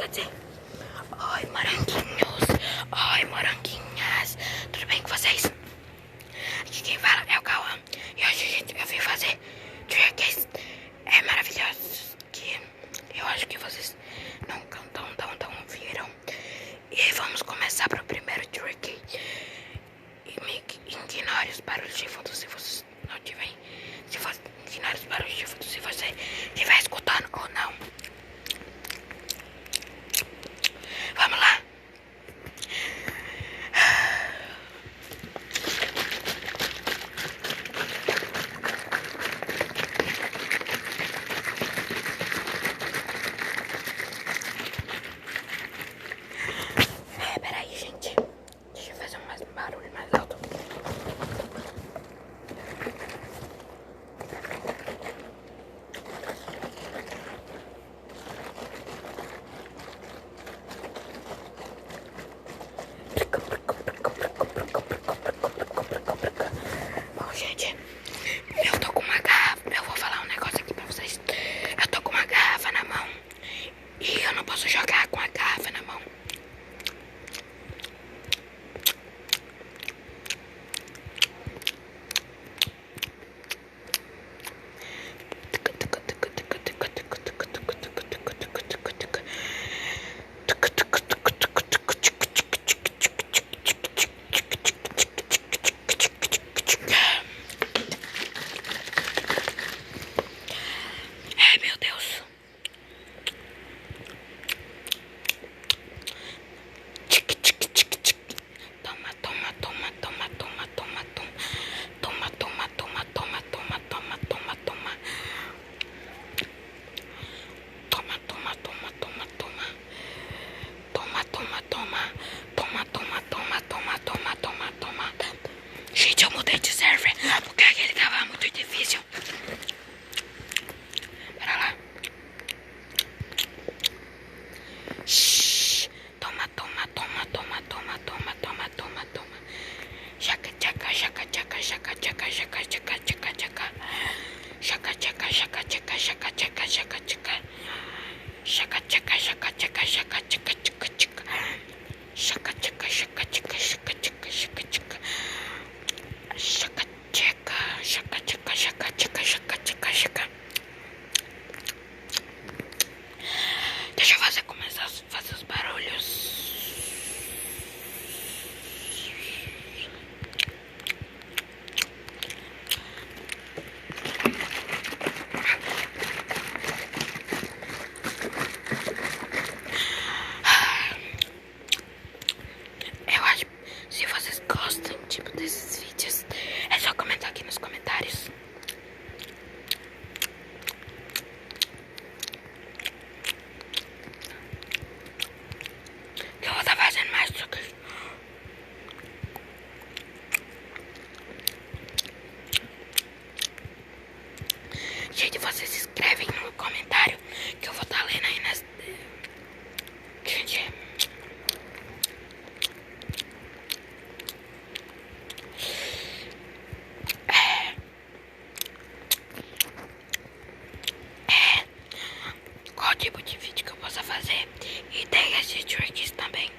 fazer. Oi, moranguinhos. Oi, moranguinhas. Tudo bem com vocês? Aqui quem fala é o Cauã. E hoje, gente, eu vim fazer tricks maravilhosos que eu acho que vocês nunca tão viram. E vamos começar para o primeiro trick. E me ignore os barulhos de fundo se vocês não tiverem. Se você ignore os barulhos de fundo se você estiver escutando ou não. Vamos lá. Peraí, gente. Deixa eu fazer um barulho mais alto. Bom, gente, eu tô com uma garrafa. Eu vou falar um negócio aqui pra vocês. Eu tô com uma garrafa na mão e eu não posso jogar com a garrafa na mão. Ai, meu Deus. Toma, toma, toma, toma, toma, toma, toma. Toma, toma, toma, toma, toma, toma, toma, toma. Toma, toma, toma, toma, toma. Toma, toma, toma. Toma, toma, toma, toma, toma, toma, toma. Gente, eu mudei de server porque aquele tava muito difícil. Pera lá. Shhh. Toma, toma, toma, toma, toma, toma, toma, toma, toma. Jaca, jaca, jaca, jaca, jaca, jaca, jaca, jaca, jaca, jaca. Jaca, jaca, jaca, jaca, jaca, jaca, jaca, jaca. Jaca, jaca, jaca, jaca, jaca, jaca, jaca, jaca. Jaca, jaca, jaca, jaca, jaca, jaca, jaca, jaca. Jaca, jaca, jaca, jaca, jaca, jaca, jaca, jaca, jaca. Deixa eu começar a fazer os barulhos. Eu acho, se vocês gostam, tipo, desses vídeos, é só comentar aqui nos comentários. Que eu vou estar fazendo mais truques. Gente, vocês se inscrevem no comentário que eu vou estar lendo aí nas... Gente... Qual tipo de vídeo que eu possa fazer? Ideias de tricks também.